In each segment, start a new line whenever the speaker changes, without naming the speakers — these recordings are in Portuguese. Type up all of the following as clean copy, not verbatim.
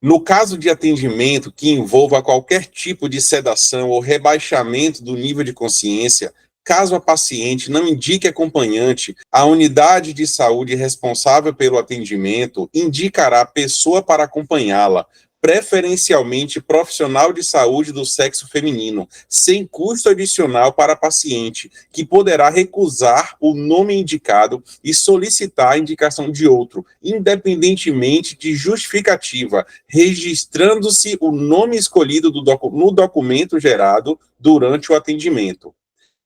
No caso de atendimento que envolva qualquer tipo de sedação ou rebaixamento do nível de consciência, caso a paciente não indique acompanhante, a unidade de saúde responsável pelo atendimento indicará a pessoa para acompanhá-la, preferencialmente profissional de saúde do sexo feminino, sem custo adicional para a paciente, que poderá recusar o nome indicado e solicitar a indicação de outro, independentemente de justificativa, registrando-se o nome escolhido no documento gerado durante o atendimento.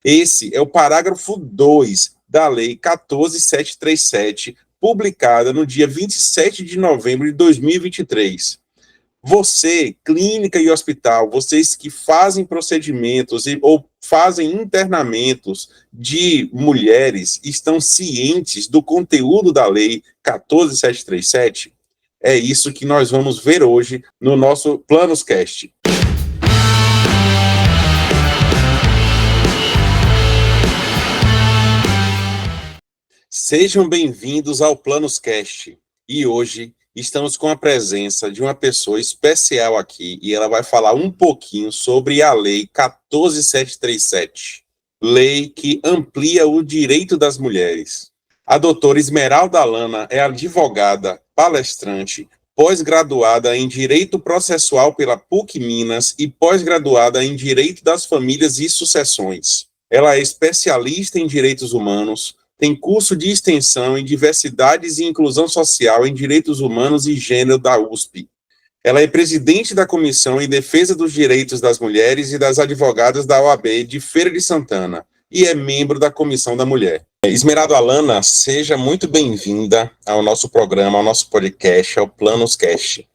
Esse é o parágrafo 2 da Lei 14.737, publicada no dia 27 de novembro de 2023. Você, clínica e hospital, vocês que fazem procedimentos ou fazem internamentos de mulheres, estão cientes do conteúdo da Lei 14.737? É isso que nós vamos ver hoje no nosso PlanosCast. Sejam bem-vindos ao PlanosCast. E hoje estamos com a presença de uma pessoa especial aqui e ela vai falar um pouquinho sobre a Lei 14.737, lei que amplia o direito das mulheres. A doutora Esmeralda Alana é advogada, palestrante, pós-graduada em Direito Processual pela PUC Minas e pós-graduada em Direito das Famílias e Sucessões. Ela é especialista em direitos humanos, tem curso de extensão em Diversidades e Inclusão Social em Direitos Humanos e Gênero da USP. Ela é presidente da Comissão em Defesa dos Direitos das Mulheres e das Advogadas da OAB de Feira de Santana e é membro da Comissão da Mulher. Esmeralda Alana, seja muito bem-vinda ao nosso programa, ao nosso podcast, ao PlanosCast.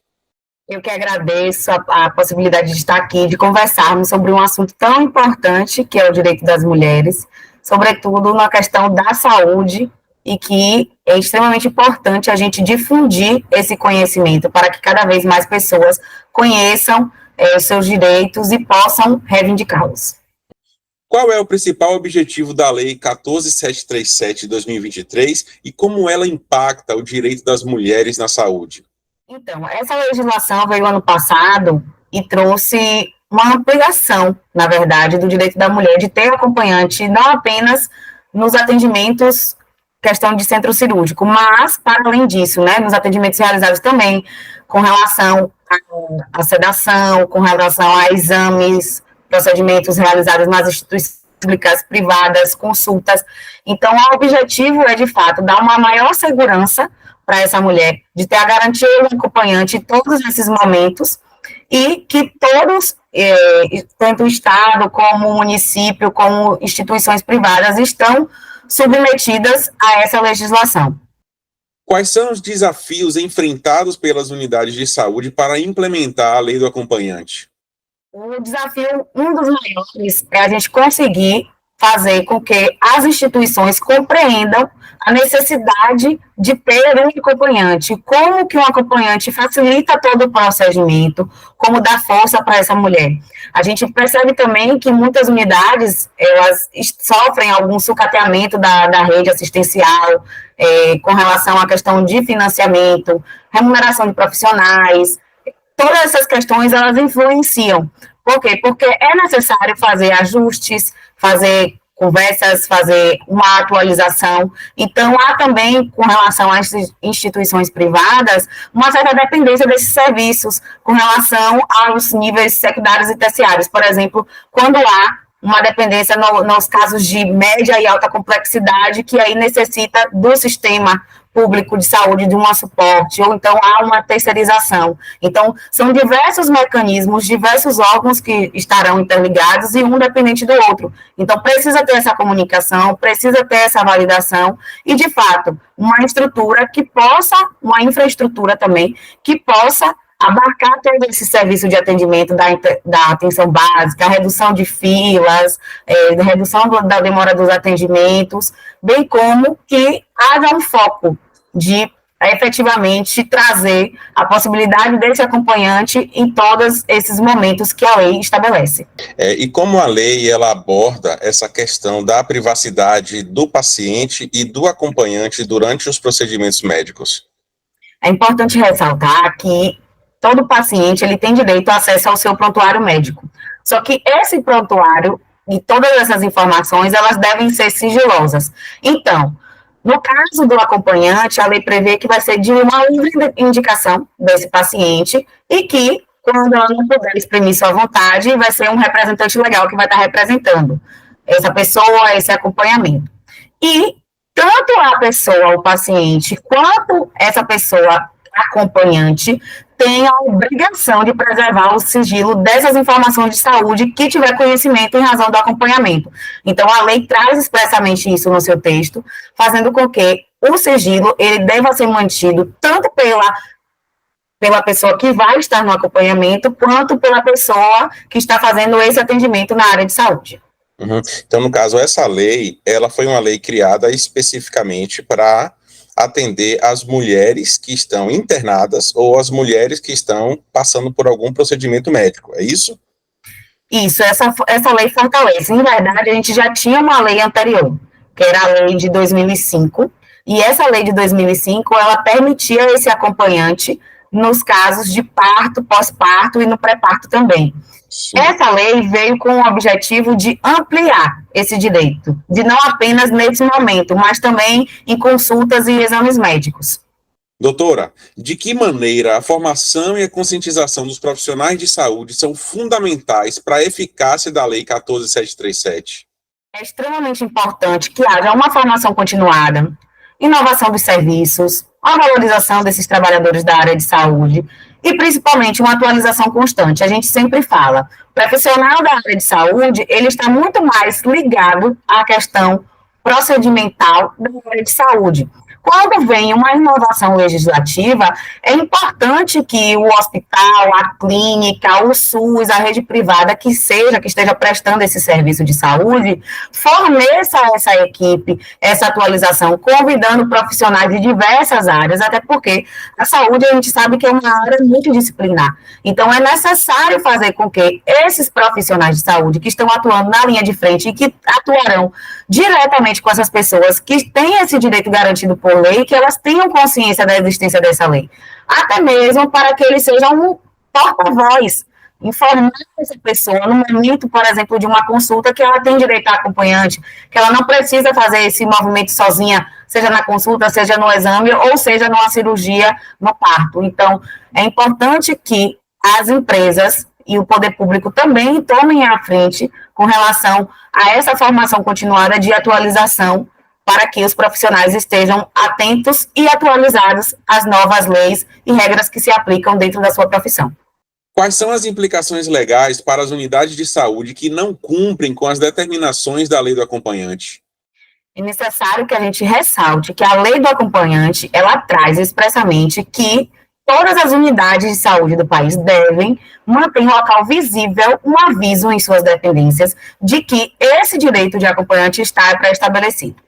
Eu que agradeço a possibilidade de estar aqui, de conversarmos sobre um assunto tão importante que é o direito das mulheres, sobretudo na questão da saúde, e que é extremamente importante a gente difundir esse conhecimento para que cada vez mais pessoas conheçam os seus direitos e possam reivindicá-los.
Qual é o principal objetivo da Lei 14.737 de 2023 e como ela impacta o direito das mulheres na saúde?
Então, essa legislação veio ano passado e trouxe uma ampliação, na verdade, do direito da mulher de ter acompanhante, não apenas nos atendimentos, questão de centro cirúrgico, mas, para além disso, né, nos atendimentos realizados também com relação à sedação, com relação a exames, procedimentos realizados nas instituições públicas, privadas, consultas. Então, o objetivo é, de fato, dar uma maior segurança para essa mulher, de ter a garantia do acompanhante em todos esses momentos, e que todos, tanto o Estado, como o município, como instituições privadas, estão submetidas a essa legislação.
Quais são os desafios enfrentados pelas unidades de saúde para implementar a lei do acompanhante?
O desafio, um dos maiores, é a gente conseguir fazer com que as instituições compreendam a necessidade de ter um acompanhante, como que um acompanhante facilita todo o procedimento, como dá força para essa mulher. A gente percebe também que muitas unidades, elas sofrem algum sucateamento da rede assistencial, com relação à questão de financiamento, remuneração de profissionais, todas essas questões, elas influenciam. Por quê? Porque é necessário fazer ajustes, fazer conversas, fazer uma atualização. Então, há também, com relação às instituições privadas, uma certa dependência desses serviços com relação aos níveis secundários e terciários. Por exemplo, quando há uma dependência nos casos de média e alta complexidade, que aí necessita do sistema público de saúde, de um suporte, ou então há uma terceirização. Então, são diversos mecanismos, diversos órgãos que estarão interligados e um dependente do outro. Então, precisa ter essa comunicação, precisa ter essa validação e, de fato, uma estrutura que possa, uma infraestrutura também, que possa abarcar todo esse serviço de atendimento da atenção básica, a redução de filas, redução da demora dos atendimentos, bem como que haja um foco de efetivamente trazer a possibilidade desse acompanhante em todos esses momentos que a lei estabelece.
E como a lei ela aborda essa questão da privacidade do paciente e do acompanhante durante os procedimentos médicos?
É importante ressaltar que todo paciente ele tem direito a acesso ao seu prontuário médico. Só que esse prontuário e todas essas informações, elas devem ser sigilosas. Então, no caso do acompanhante, a lei prevê que vai ser de uma livre indicação desse paciente e que, quando ela não puder exprimir sua vontade, vai ser um representante legal que vai estar representando essa pessoa, esse acompanhamento. E tanto a pessoa, o paciente, quanto essa pessoa acompanhante tem a obrigação de preservar o sigilo dessas informações de saúde que tiver conhecimento em razão do acompanhamento. Então, a lei traz expressamente isso no seu texto, fazendo com que o sigilo ele deva ser mantido tanto pela pessoa que vai estar no acompanhamento, quanto pela pessoa que está fazendo esse atendimento na área de saúde.
Uhum. Então, no caso, essa lei, ela foi uma lei criada especificamente para atender as mulheres que estão internadas ou as mulheres que estão passando por algum procedimento médico, é isso?
Isso, essa lei fortalece. Em verdade, a gente já tinha uma lei anterior, que era a lei de 2005, e essa lei de 2005, ela permitia esse acompanhante nos casos de parto, pós-parto e no pré-parto também. Sim. Essa lei veio com o objetivo de ampliar esse direito, de não apenas nesse momento, mas também em consultas e exames médicos.
Doutora, de que maneira a formação e a conscientização dos profissionais de saúde são fundamentais para a eficácia da Lei 14.737?
É extremamente importante que haja uma formação continuada, inovação dos serviços, a valorização desses trabalhadores da área de saúde e, principalmente, uma atualização constante. A gente sempre fala, o profissional da área de saúde, ele está muito mais ligado à questão procedimental da área de saúde. Quando vem uma inovação legislativa, é importante que o hospital, a clínica, o SUS, a rede privada que esteja prestando esse serviço de saúde, forneça essa equipe, essa atualização, convidando profissionais de diversas áreas, até porque a saúde a gente sabe que é uma área multidisciplinar. Então, é necessário fazer com que esses profissionais de saúde que estão atuando na linha de frente e que atuarão diretamente com essas pessoas que têm esse direito garantido por lei, que elas tenham consciência da existência dessa lei. Até mesmo para que eles sejam um porta-voz, informar essa pessoa no momento, por exemplo, de uma consulta que ela tem direito a acompanhante, que ela não precisa fazer esse movimento sozinha, seja na consulta, seja no exame, ou seja numa cirurgia, no parto. Então, é importante que as empresas e o poder público também tomem à frente com relação a essa formação continuada de atualização para que os profissionais estejam atentos e atualizados às novas leis e regras que se aplicam dentro da sua profissão.
Quais são as implicações legais para as unidades de saúde que não cumprem com as determinações da lei do acompanhante?
É necessário que a gente ressalte que a lei do acompanhante, ela traz expressamente que todas as unidades de saúde do país devem manter em local visível um aviso em suas dependências de que esse direito de acompanhante está pré-estabelecido.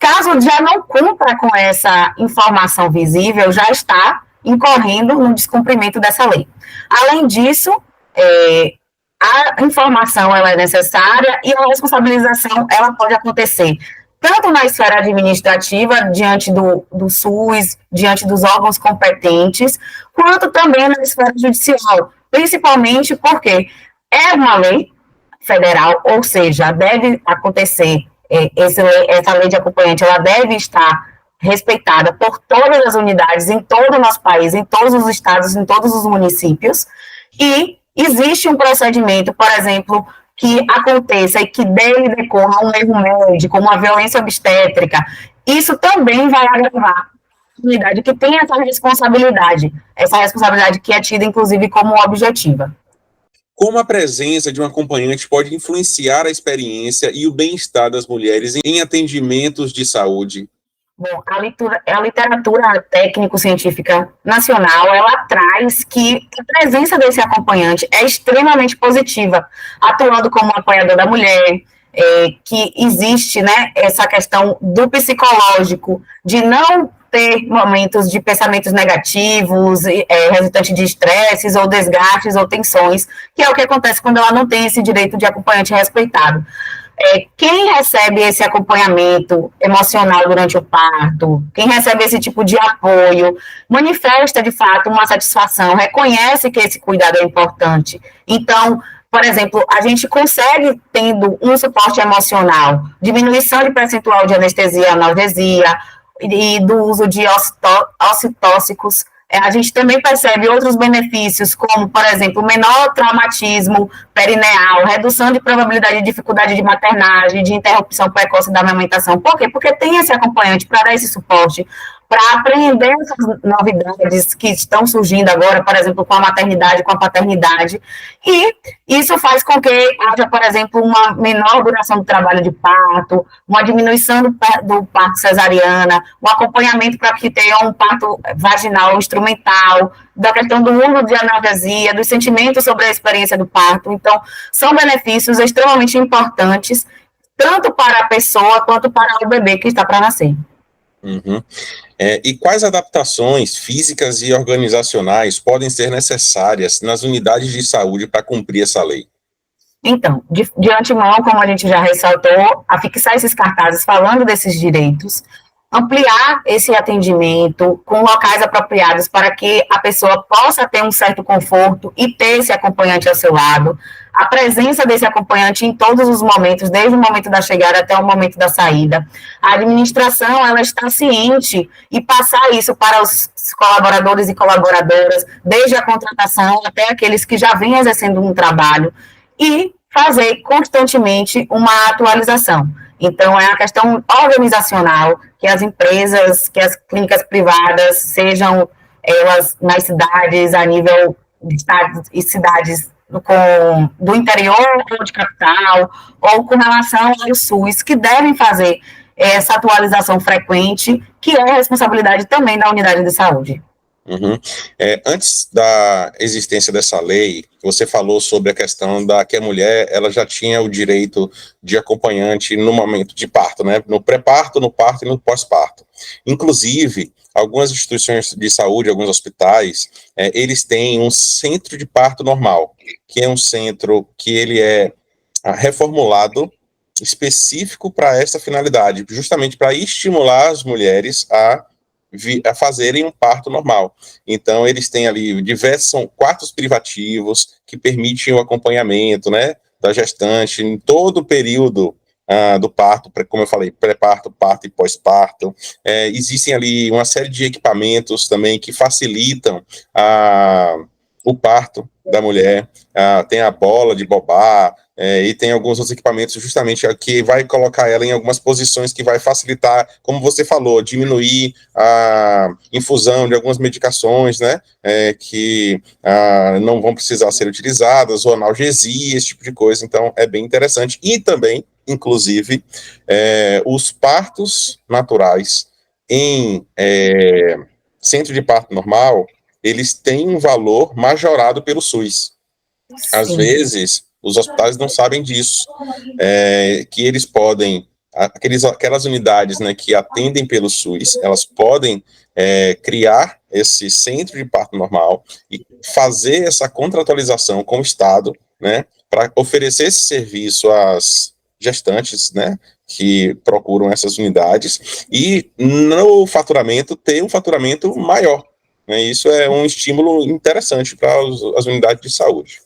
Caso já não cumpra com essa informação visível, já está incorrendo no descumprimento dessa lei. Além disso, a informação ela é necessária e a responsabilização ela pode acontecer tanto na esfera administrativa, diante do SUS, diante dos órgãos competentes, quanto também na esfera judicial, principalmente porque é uma lei federal, ou seja, deve acontecer, essa lei de acompanhante, ela deve estar respeitada por todas as unidades em todo o nosso país, em todos os estados, em todos os municípios, e existe um procedimento, por exemplo, que aconteça e que dele decorra um erro médico, uma violência obstétrica, isso também vai agravar a unidade que tem essa responsabilidade que é tida, inclusive, como objetiva.
Como a presença de um acompanhante pode influenciar a experiência e o bem-estar das mulheres em atendimentos de saúde?
Bom, a literatura técnico-científica nacional, ela traz que a presença desse acompanhante é extremamente positiva, atuando como apoiador da mulher, que existe, né, essa questão do psicológico, de não ter momentos de pensamentos negativos, resultante de estresses ou desgastes ou tensões, que é o que acontece quando ela não tem esse direito de acompanhante respeitado. Quem recebe esse acompanhamento emocional durante o parto, quem recebe esse tipo de apoio, manifesta de fato uma satisfação, reconhece que esse cuidado é importante. Então, por exemplo, a gente consegue, tendo um suporte emocional, diminuição de percentual de anestesia e analgesia, e do uso de oxitóxicos, a gente também percebe outros benefícios, como, por exemplo, menor traumatismo perineal, redução de probabilidade de dificuldade de maternagem, de interrupção precoce da amamentação. Por quê? Porque tem esse acompanhante para dar esse suporte, para aprender essas novidades que estão surgindo agora, por exemplo, com a maternidade, com a paternidade, e isso faz com que haja, por exemplo, uma menor duração do trabalho de parto, uma diminuição do parto cesariana, um acompanhamento para que tenha um parto vaginal instrumental, da questão do uso de analgesia, dos sentimentos sobre a experiência do parto. Então, são benefícios extremamente importantes, tanto para a pessoa quanto para o bebê que está para nascer.
Uhum. E quais adaptações físicas e organizacionais podem ser necessárias nas unidades de saúde para cumprir essa lei?
Então, de antemão, como a gente já ressaltou, afixar esses cartazes falando desses direitos, ampliar esse atendimento com locais apropriados para que a pessoa possa ter um certo conforto e ter esse acompanhante ao seu lado, a presença desse acompanhante em todos os momentos, desde o momento da chegada até o momento da saída. A administração, ela está ciente e passar isso para os colaboradores e colaboradoras, desde a contratação até aqueles que já vêm exercendo um trabalho, e fazer constantemente uma atualização. Então, é a questão organizacional, que as empresas, que as clínicas privadas, sejam elas nas cidades, a nível de estados e cidades do interior ou de capital, ou com relação ao SUS, que devem fazer essa atualização frequente, que é a responsabilidade também da unidade de saúde.
Uhum. Antes da existência dessa lei, você falou sobre a questão que a mulher ela já tinha o direito de acompanhante no momento de parto, né? No pré-parto, no parto e no pós-parto. Inclusive, algumas instituições de saúde, alguns hospitais, eles têm um centro de parto normal, que é um centro que ele é reformulado específico para essa finalidade, justamente para estimular as mulheres a fazerem um parto normal. Então, eles têm ali são quartos privativos que permitem o acompanhamento, né, da gestante em todo o período do parto, como eu falei, pré-parto, parto e pós-parto. Existem ali uma série de equipamentos também que facilitam o parto da mulher, tem a bola de bobar, e tem alguns outros equipamentos justamente que vai colocar ela em algumas posições que vai facilitar, como você falou, diminuir a infusão de algumas medicações, né, que não vão precisar ser utilizadas, ou analgesia, esse tipo de coisa. Então é bem interessante. E também, inclusive, os partos naturais em centro de parto normal, eles têm um valor majorado pelo SUS. Sim. Às vezes, os hospitais não sabem disso, que eles podem, aquelas unidades, né, que atendem pelo SUS, elas podem criar esse centro de parto normal e fazer essa contratualização com o Estado, né, para oferecer esse serviço às gestantes, né, que procuram essas unidades, e no faturamento, ter um faturamento maior. Isso é um estímulo interessante para as unidades de saúde.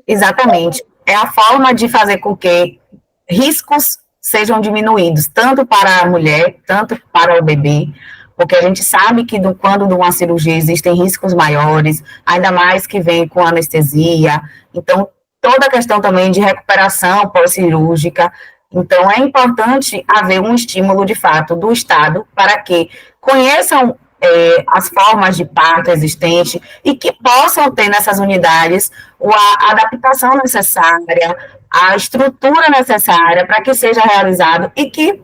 Exatamente. É a forma de fazer com que riscos sejam diminuídos, tanto para a mulher, tanto para o bebê, porque a gente sabe que quando de uma cirurgia existem riscos maiores, ainda mais que vem com anestesia. Então, toda a questão também de recuperação pós-cirúrgica. Então, é importante haver um estímulo, de fato, do Estado para que conheçam as formas de parto existentes e que possam ter nessas unidades a adaptação necessária, a estrutura necessária para que seja realizado e que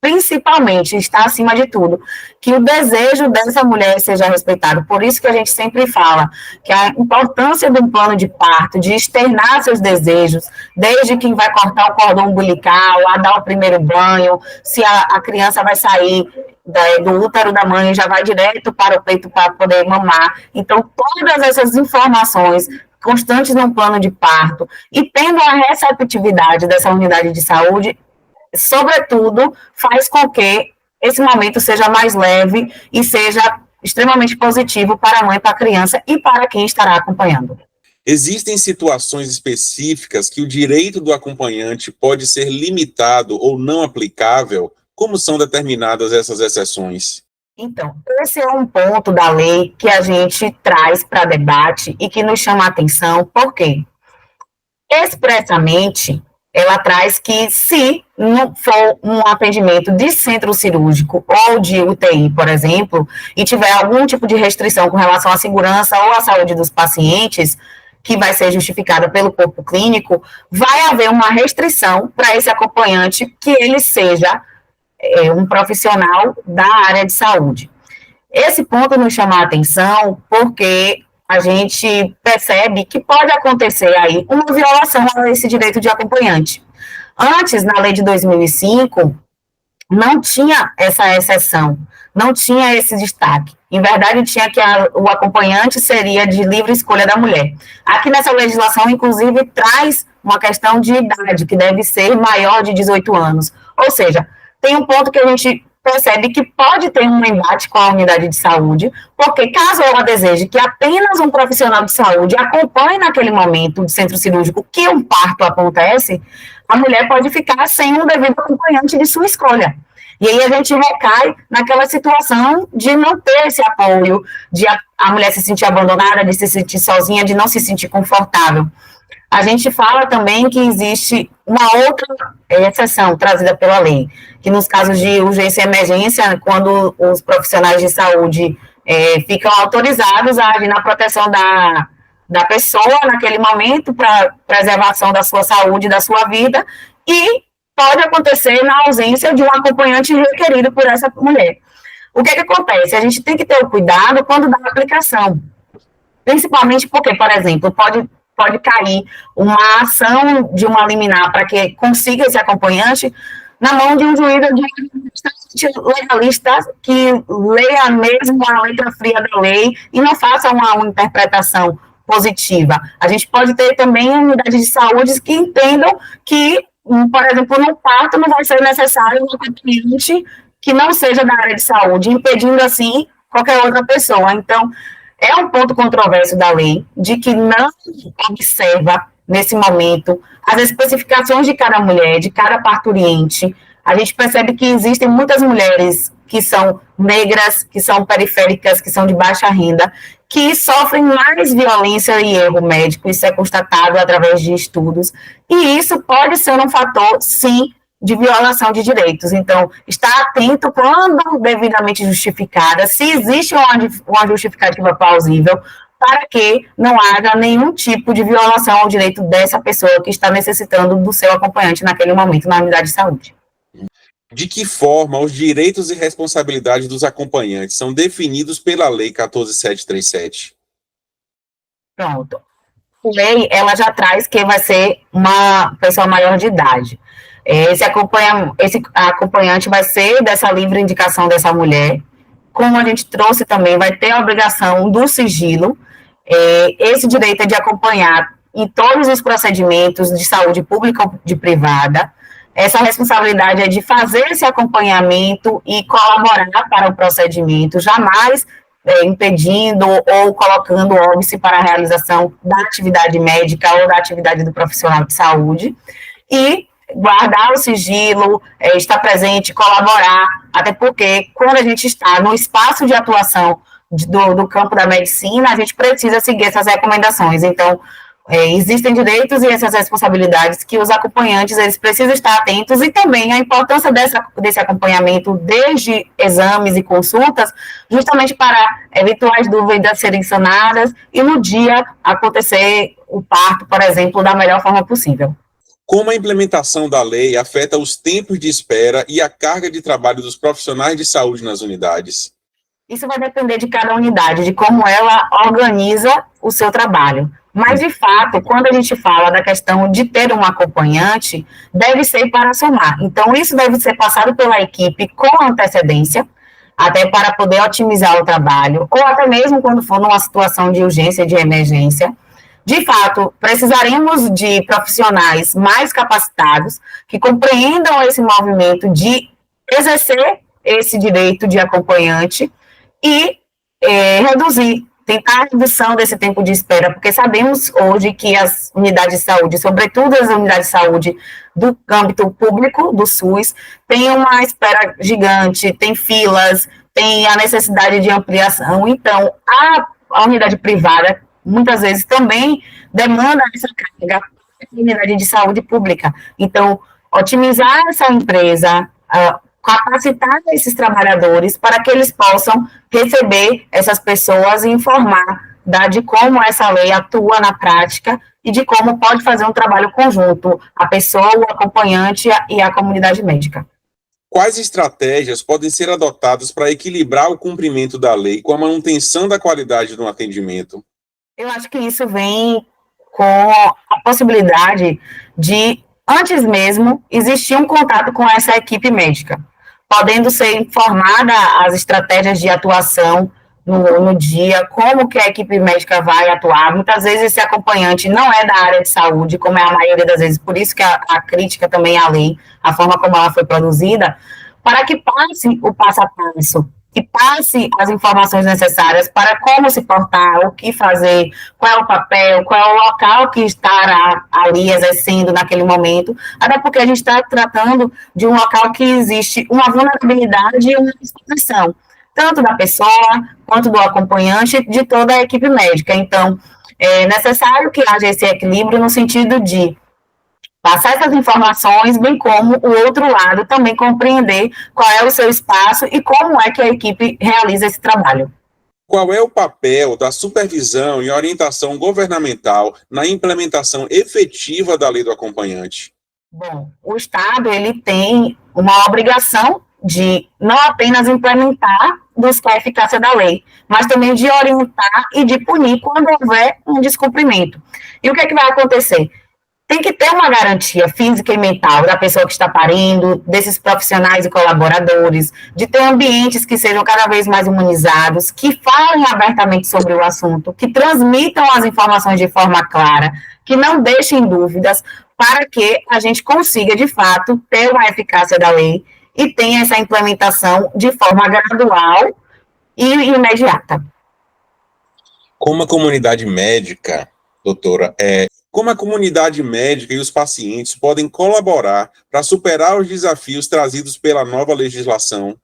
principalmente, está acima de tudo, que o desejo dessa mulher seja respeitado. Por isso que a gente sempre fala que a importância de um plano de parto, de externar seus desejos, desde quem vai cortar o cordão umbilical, a dar o primeiro banho, se a criança vai sair do útero da mãe, já vai direto para o peito para poder mamar. Então, todas essas informações constantes no plano de parto e tendo a receptividade dessa unidade de saúde, sobretudo, faz com que esse momento seja mais leve e seja extremamente positivo para a mãe, para a criança e para quem estará acompanhando.
Existem situações específicas que o direito do acompanhante pode ser limitado ou não aplicável? Como são determinadas essas exceções?
Então, esse é um ponto da lei que a gente traz para debate e que nos chama a atenção, porque expressamente ela traz que se não for um atendimento de centro cirúrgico ou de UTI, por exemplo, e tiver algum tipo de restrição com relação à segurança ou à saúde dos pacientes, que vai ser justificada pelo corpo clínico, vai haver uma restrição para esse acompanhante que ele seja um profissional da área de saúde. Esse ponto nos chama a atenção porque a gente percebe que pode acontecer aí uma violação a esse direito de acompanhante. Antes, na lei de 2005, não tinha essa exceção, não tinha esse destaque. Em verdade, tinha que o acompanhante seria de livre escolha da mulher. Aqui nessa legislação, inclusive, traz uma questão de idade, que deve ser maior de 18 anos. Ou seja, tem um ponto que a gente percebe que pode ter um embate com a unidade de saúde, porque caso ela deseje que apenas um profissional de saúde acompanhe naquele momento de centro cirúrgico que um parto acontece, a mulher pode ficar sem um devido acompanhante de sua escolha. E aí a gente recai naquela situação de não ter esse apoio, de a mulher se sentir abandonada, de se sentir sozinha, de não se sentir confortável. A gente fala também que existe uma outra exceção trazida pela lei, que nos casos de urgência e emergência, quando os profissionais de saúde ficam autorizados a agir na proteção da pessoa naquele momento, para preservação da sua saúde, da sua vida, e pode acontecer na ausência de um acompanhante requerido por essa mulher. O que acontece? A gente tem que ter o cuidado quando dá a aplicação, principalmente porque, por exemplo, pode cair uma ação de uma liminar para que consiga esse acompanhante na mão de um juiz legalista que leia mesmo a letra fria da lei e não faça uma interpretação positiva. A gente pode ter também unidades de saúde que entendam que, por exemplo, no parto não vai ser necessário um acompanhante que não seja da área de saúde, impedindo assim qualquer outra pessoa. Então, é um ponto controverso da lei, de que não observa, nesse momento, as especificações de cada mulher, de cada parturiente. A gente percebe que existem muitas mulheres que são negras, que são periféricas, que são de baixa renda, que sofrem mais violência e erro médico, isso é constatado através de estudos, e isso pode ser um fator, sim, de violação de direitos. Então, estar atento quando devidamente justificada, se existe uma justificativa plausível, para que não haja nenhum tipo de violação ao direito dessa pessoa que está necessitando do seu acompanhante naquele momento na unidade de saúde.
De que forma os direitos e responsabilidades dos acompanhantes são definidos pela Lei 14.737?
Pronto. A lei, ela já traz que vai ser uma pessoa maior de idade. Esse acompanhante vai ser dessa livre indicação dessa mulher, como a gente trouxe também, vai ter a obrigação do sigilo, esse direito é de acompanhar em todos os procedimentos de saúde pública ou de privada, essa responsabilidade é de fazer esse acompanhamento e colaborar para o procedimento, jamais impedindo ou colocando óbice para a realização da atividade médica ou da atividade do profissional de saúde, e guardar o sigilo, estar presente, colaborar, até porque quando a gente está no espaço de atuação do campo da medicina, a gente precisa seguir essas recomendações. Então, existem direitos e essas responsabilidades que os acompanhantes, eles precisam estar atentos, e também a importância desse acompanhamento desde exames e consultas, justamente para eventuais dúvidas serem sanadas e no dia acontecer o parto, por exemplo, da melhor forma possível.
Como a implementação da lei afeta os tempos de espera e a carga de trabalho dos profissionais de saúde nas unidades?
Isso vai depender de cada unidade, de como ela organiza o seu trabalho. Mas, de fato, quando a gente fala da questão de ter um acompanhante, deve ser para somar. Então, isso deve ser passado pela equipe com antecedência, até para poder otimizar o trabalho, ou até mesmo quando for numa situação de urgência, de emergência. De fato, precisaremos de profissionais mais capacitados, que compreendam esse movimento de exercer esse direito de acompanhante e tentar a redução desse tempo de espera, porque sabemos hoje que as unidades de saúde, sobretudo as unidades de saúde do âmbito público, do SUS, tem uma espera gigante, tem filas, tem a necessidade de ampliação. Então, a unidade privada, muitas vezes, também demanda essa carga da unidade de saúde pública. Então, otimizar essa empresa, capacitar esses trabalhadores para que eles possam receber essas pessoas e informar de como essa lei atua na prática e de como pode fazer um trabalho conjunto, a pessoa, o acompanhante e a comunidade médica.
Quais estratégias podem ser adotadas para equilibrar o cumprimento da lei com a manutenção da qualidade do atendimento?
Eu acho que isso vem com a possibilidade de, antes mesmo, existir um contato com essa equipe médica, podendo ser informada as estratégias de atuação no dia, como que a equipe médica vai atuar. Muitas vezes esse acompanhante não é da área de saúde, como é a maioria das vezes, por isso que a crítica também à lei, a forma como ela foi produzida, para que passe o passo a passo, que passe as informações necessárias para como se portar, o que fazer, qual é o papel, qual é o local que estará ali exercendo naquele momento, até porque a gente está tratando de um local que existe uma vulnerabilidade e uma exposição, tanto da pessoa, quanto do acompanhante, de toda a equipe médica. Então, é necessário que haja esse equilíbrio no sentido de passar essas informações, bem como o outro lado também compreender qual é o seu espaço e como é que a equipe realiza esse trabalho.
Qual é o papel da supervisão e orientação governamental na implementação efetiva da lei do acompanhante?
Bom, o Estado, ele tem uma obrigação de não apenas implementar, buscar a eficácia da lei, mas também de orientar e de punir quando houver um descumprimento. E o que é que vai acontecer? Tem que ter uma garantia física e mental da pessoa que está parindo, desses profissionais e colaboradores, de ter ambientes que sejam cada vez mais humanizados, que falem abertamente sobre o assunto, que transmitam as informações de forma clara, que não deixem dúvidas, para que a gente consiga, de fato, ter uma eficácia da lei e tenha essa implementação de forma gradual e imediata.
Como a comunidade médica, doutora, como a comunidade médica e os pacientes podem colaborar para superar os desafios trazidos pela nova legislação?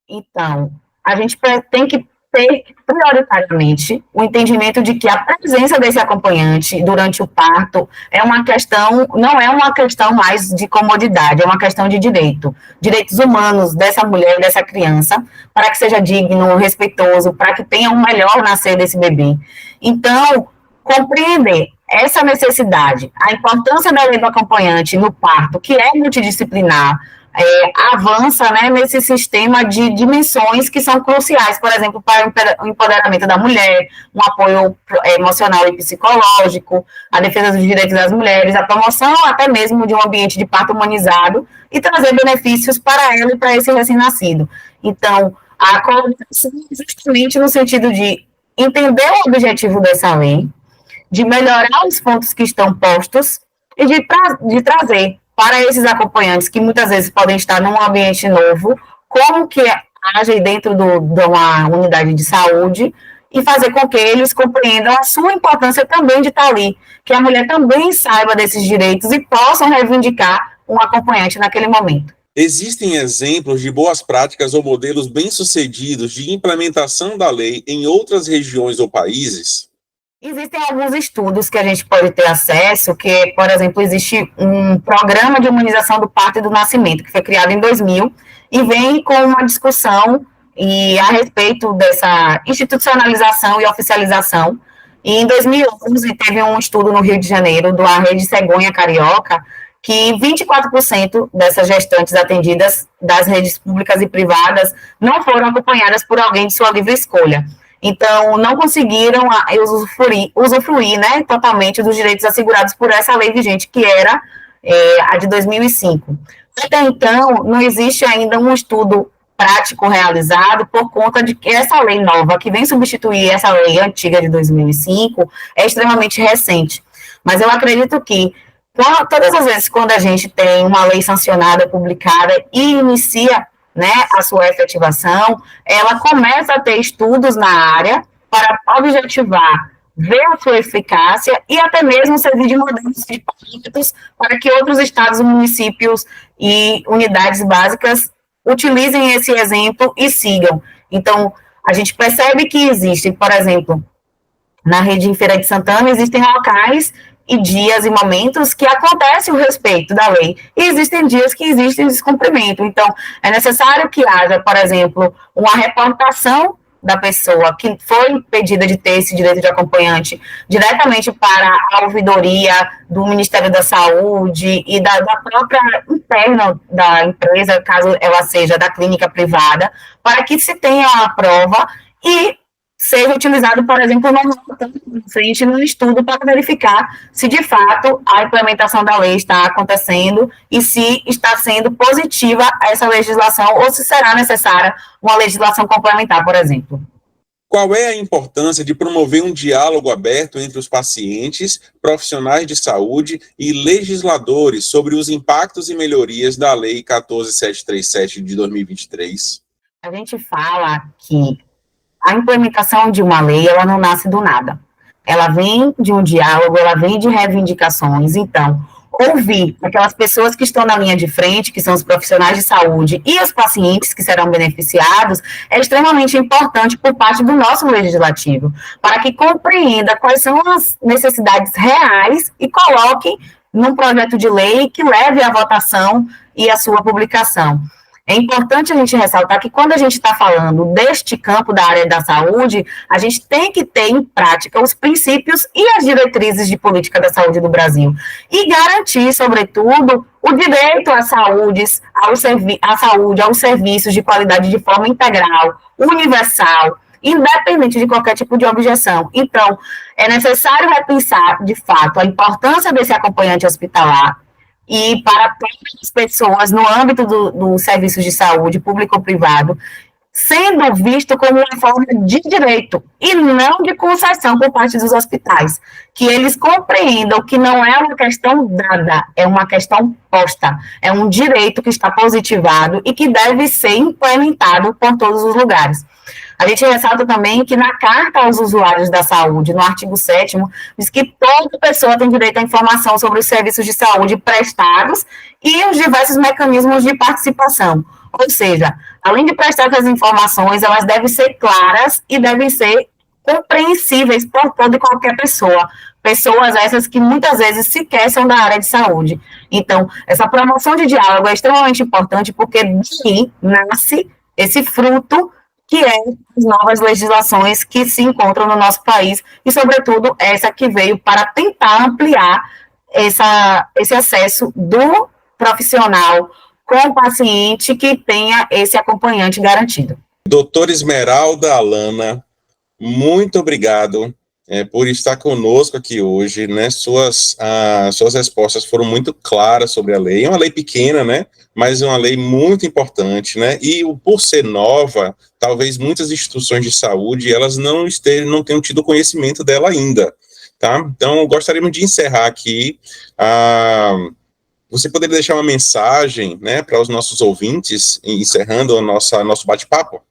Então, a gente tem que ter, prioritariamente, o entendimento de que a presença desse acompanhante durante o parto é uma questão, não é uma questão mais de comodidade, é uma questão de direitos humanos dessa mulher, dessa criança, para que seja digno, respeitoso, para que tenha um melhor nascer desse bebê. Então, compreender essa necessidade, a importância da lei do acompanhante no parto, que é multidisciplinar, avança, né, nesse sistema de dimensões que são cruciais, por exemplo, para o empoderamento da mulher, um apoio emocional e psicológico, a defesa dos direitos das mulheres, a promoção até mesmo de um ambiente de parto humanizado e trazer benefícios para ela e para esse recém-nascido. Então, a colaboração justamente no sentido de entender o objetivo dessa lei, de melhorar os pontos que estão postos e de trazer para esses acompanhantes que muitas vezes podem estar num ambiente novo, como que agem dentro de uma unidade de saúde e fazer com que eles compreendam a sua importância também de estar ali, que a mulher também saiba desses direitos e possam reivindicar um acompanhante naquele momento.
Existem exemplos de boas práticas ou modelos bem-sucedidos de implementação da lei em outras regiões ou países?
Existem alguns estudos que a gente pode ter acesso, que, por exemplo, existe um programa de imunização do parto e do nascimento, que foi criado em 2000, e vem com uma discussão a respeito dessa institucionalização e oficialização. E em 2011 teve um estudo no Rio de Janeiro, da Rede Cegonha Carioca, que 24% dessas gestantes atendidas das redes públicas e privadas não foram acompanhadas por alguém de sua livre escolha. Então, não conseguiram usufruir, né, totalmente dos direitos assegurados por essa lei vigente, que era a de 2005. Até então, não existe ainda um estudo prático realizado por conta de que essa lei nova, que vem substituir essa lei antiga de 2005, é extremamente recente. Mas eu acredito que, todas as vezes quando a gente tem uma lei sancionada, publicada e inicia, né, a sua efetivação, ela começa a ter estudos na área para objetivar, ver a sua eficácia e até mesmo servir de modelo de parâmetros para que outros estados, municípios e unidades básicas utilizem esse exemplo e sigam. Então, a gente percebe que existem, por exemplo, na rede em Feira de Santana, existem locais e dias e momentos que acontece o respeito da lei, e existem dias que existem descumprimento. Então, é necessário que haja, por exemplo, uma reportação da pessoa que foi impedida de ter esse direito de acompanhante diretamente para a ouvidoria do Ministério da Saúde e da própria interna da empresa, caso ela seja da clínica privada, para que se tenha a prova e seja utilizado, por exemplo, no estudo para verificar se de fato a implementação da lei está acontecendo e se está sendo positiva essa legislação ou se será necessária uma legislação complementar, por exemplo.
Qual é a importância de promover um diálogo aberto entre os pacientes, profissionais de saúde e legisladores sobre os impactos e melhorias da Lei 14.737 de 2023?
A gente fala que a implementação de uma lei, ela não nasce do nada. Ela vem de um diálogo, ela vem de reivindicações. Então, ouvir aquelas pessoas que estão na linha de frente, que são os profissionais de saúde, e os pacientes que serão beneficiados, é extremamente importante por parte do nosso legislativo, para que compreenda quais são as necessidades reais e coloque num projeto de lei que leve à votação e à sua publicação. É importante a gente ressaltar que quando a gente está falando deste campo da área da saúde, a gente tem que ter em prática os princípios e as diretrizes de política da saúde do Brasil e garantir, sobretudo, o direito à saúde, aos serviços de qualidade de forma integral, universal, independente de qualquer tipo de objeção. Então, é necessário repensar, de fato, a importância desse acompanhante hospitalar, e para todas as pessoas no âmbito dos serviços de saúde, público ou privado, sendo visto como uma forma de direito e não de concessão por parte dos hospitais. Que eles compreendam que não é uma questão dada, é uma questão posta, é um direito que está positivado e que deve ser implementado por todos os lugares. A gente ressalta também que na Carta aos Usuários da Saúde, no artigo 7º, diz que toda pessoa tem direito à informação sobre os serviços de saúde prestados e os diversos mecanismos de participação. Ou seja, além de prestar essas informações, elas devem ser claras e devem ser compreensíveis por toda e qualquer pessoa. Pessoas essas que muitas vezes sequer são da área de saúde. Então, essa promoção de diálogo é extremamente importante porque daí nasce esse fruto que é as novas legislações que se encontram no nosso país, e, sobretudo, essa que veio para tentar ampliar esse acesso do profissional com o paciente que tenha esse acompanhante garantido.
Doutora Esmeralda Alana, muito obrigado por estar conosco aqui hoje, né? Suas respostas foram muito claras sobre a lei. É uma lei pequena, né? Mas é uma lei muito importante, né? E por ser nova, talvez muitas instituições de saúde elas não tenham tido conhecimento dela ainda, tá? Então, gostaríamos de encerrar aqui. Você poderia deixar uma mensagem, né, para os nossos ouvintes, encerrando o nosso bate-papo?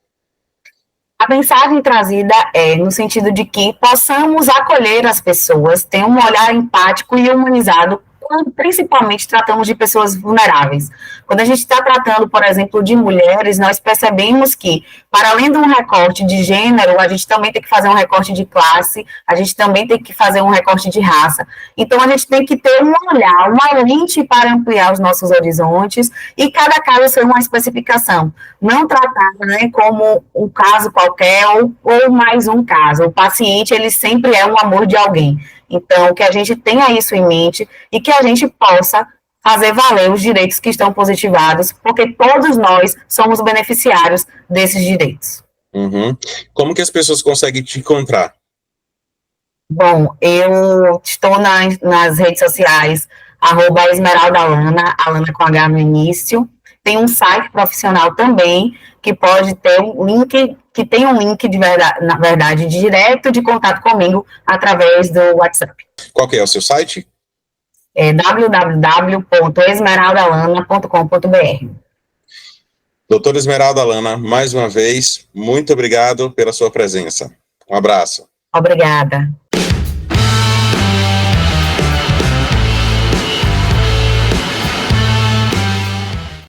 A mensagem trazida é no sentido de que possamos acolher as pessoas, ter um olhar empático e humanizado, quando principalmente tratamos de pessoas vulneráveis. Quando a gente está tratando, por exemplo, de mulheres, nós percebemos que, para além de um recorte de gênero, a gente também tem que fazer um recorte de classe, a gente também tem que fazer um recorte de raça. Então, a gente tem que ter um olhar, uma lente para ampliar os nossos horizontes e cada caso ser uma especificação. Não tratar, né, como um caso qualquer ou mais um caso. O paciente, ele sempre é um amor de alguém. Então, que a gente tenha isso em mente e que a gente possa fazer valer os direitos que estão positivados, porque todos nós somos beneficiários desses direitos.
Uhum. Como que as pessoas conseguem te encontrar?
Bom, eu estou nas redes sociais, @EsmeraldaAlana, Alana com H no início. Tem um site profissional também, que pode ter um link, que tem um link de verdade, na verdade, direto de contato comigo através do WhatsApp.
Qual que é o seu site?
É www.esmeraldalana.com.br.
Doutora Esmeralda Alana, mais uma vez, muito obrigado pela sua presença. Um abraço.
Obrigada.